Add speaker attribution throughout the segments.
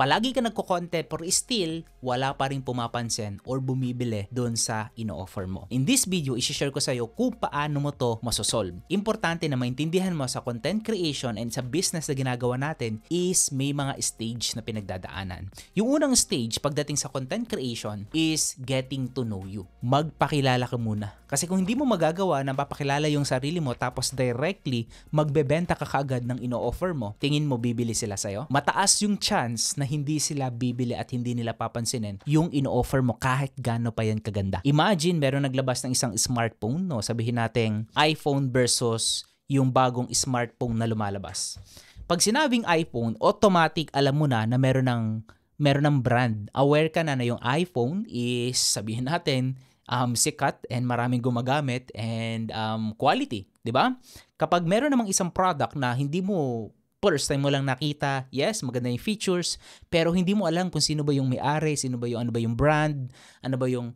Speaker 1: palagi ka nagko-content pero still wala pa rin pumapansin or bumibili doon sa ino-offer mo. In this video, i-share ko sa iyo kung paano mo to masosolve. Importante na maintindihan mo sa content creation and sa business na ginagawa natin is may mga stage na pinagdadaanan. Yung unang stage pagdating sa content creation is getting to know you. Magpakilala ka muna. Kasi kung hindi mo magagawa na papakilala yung sarili mo tapos directly magbebenta ka kaagad ng ino-offer mo, tingin mo bibili sila sa'yo? Mataas yung chance na hindi sila bibili at hindi nila papansinin yung ino-offer mo kahit gaano pa yan kaganda. Imagine meron naglabas ng isang smartphone, no? Sabihin natin iPhone versus yung bagong smartphone na lumalabas. Pag sinabing iPhone, automatic alam mo na meron ng brand. Aware ka na yung iPhone is sabihin natin sikat and maraming gumagamit and quality, 'di ba? Kapag meron namang isang product na hindi mo first time mo lang nakita, yes, maganda yung features, pero hindi mo alam kung sino ba yung may-ari, ano ba yung brand, ano ba yung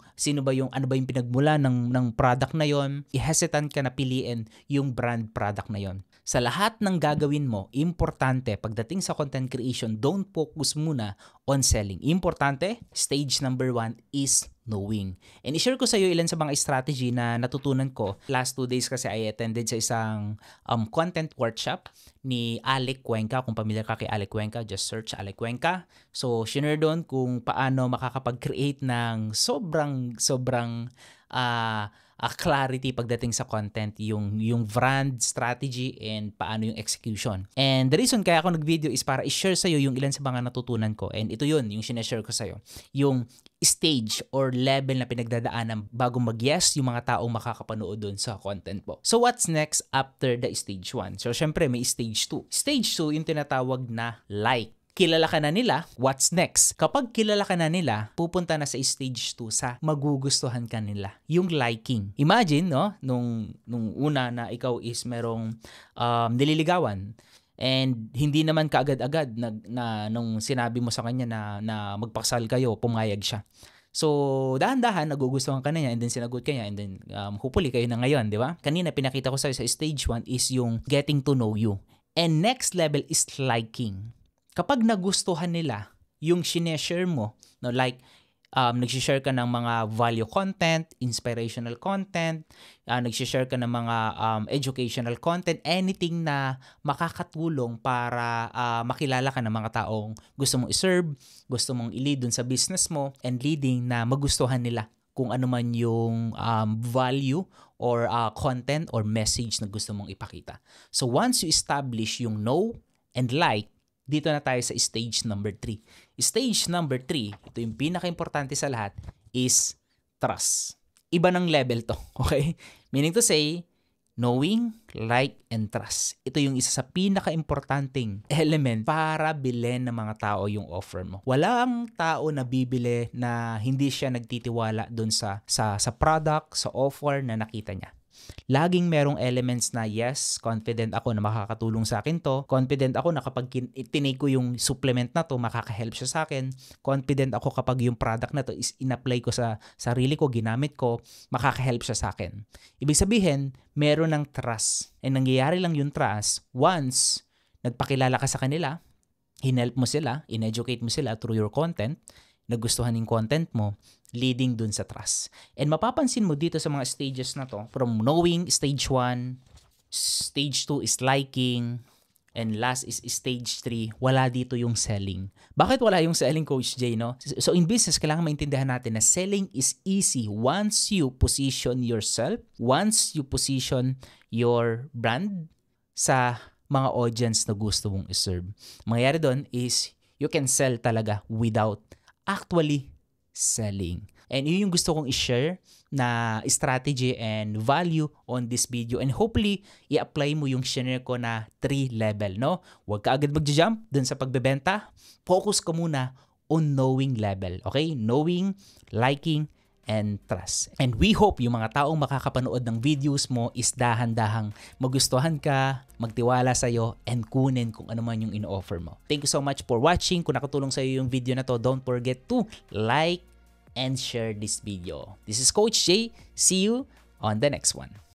Speaker 1: pinagmula ng product na yon, i-hesitant ka na piliin yung brand product na yon. Sa lahat ng gagawin mo, importante pagdating sa content creation, don't focus muna on selling. Importante, stage number 1 is knowing. And i-share ko sa iyo ilan sa mga strategy na natutunan ko. Last 2 days kasi I attended sa isang content workshop ni Alec Cuenca. Kung familiar ka kay Alec Cuenca, just search Alec Cuenca. So, shinare doon kung paano makakapag-create ng sobrang clarity pagdating sa content, yung brand strategy and paano yung execution. And the reason kaya ako nag-video is para i-share sa iyo yung ilan sa mga natutunan ko. And ito yun, yung sinashare ko sa iyo. Yung stage or level na pinagdadaanan bago mag-yes yung mga taong makakapanood doon sa content mo. So what's next after the stage 1? So syempre may stage 2. Stage 2 yung tinatawag na like. Kilala ka na nila, what's next? Kapag kilala ka na nila, pupunta na sa stage 2 sa magugustuhan ka nila. Yung liking. Imagine, no, nung una na ikaw is merong nililigawan and hindi naman kaagad-agad na nung sinabi mo sa kanya na magpakasal kayo, pumayag siya. So, dahan-dahan, nagugustuhan ka na niya and then sinagot ka niya and then hopefully kayo na ngayon, di ba? Kanina pinakita ko sa'yo sa stage 1 is yung getting to know you. And next level is liking. Kapag nagustuhan nila yung sineshare mo, no, like nagsishare ka ng mga value content, inspirational content, nagsishare ka ng mga educational content, anything na makakatulong para makilala ka ng mga taong gusto mong iserve, gusto mong i-lead dun sa business mo, and leading na magustuhan nila kung ano man yung value or content or message na gusto mong ipakita. So once you establish yung know and like, dito na tayo sa stage number 3. Stage number 3, ito yung pinaka-importante sa lahat, is trust. Iba ng level to, okay? Meaning to say, knowing, like, and trust. Ito yung isa sa pinaka-importanting element para bilhin ng mga tao yung offer mo. Walang tao na bibili na hindi siya nagtitiwala dun sa product, sa offer na nakita niya. Laging merong elements na yes, confident ako na makakatulong sa akin to. Confident ako na kapag tinake ko yung supplement na to, makaka-help siya sa akin. Confident ako kapag yung product na to is in-apply ko sa sarili ko, ginamit ko, makaka-help siya sa akin. Ibig sabihin, meron ng trust. And nangyayari lang yung trust once nagpakilala ka sa kanila, hinelp mo sila, in-educate mo sila through your content, nagustuhan yung content mo, leading dun sa trust. And mapapansin mo dito sa mga stages na to, from knowing, stage 1, stage 2 is liking, and last is stage 3, wala dito yung selling. Bakit wala yung selling, Coach Jay, no? So in business, kailangan maintindihan natin na selling is easy once you position yourself, once you position your brand sa mga audience na gusto mong iserve. Mangyayari doon is you can sell talaga without actually selling. And yun yung gusto kong i-share na strategy and value on this video. And hopefully, i-apply mo yung share ko na 3 level, no? Huwag ka agad mag-jump dun sa pagbebenta. Focus ka muna on knowing level, okay? Knowing, liking, and trust. And we hope yung mga taong makakapanood ng videos mo is dahan-dahang magustuhan ka, magtiwala sa'yo, and kunin kung ano man yung in-offer mo. Thank you so much for watching. Kung nakatulong sa'yo yung video na to, don't forget to like and share this video. This is Coach Jay. See you on the next one.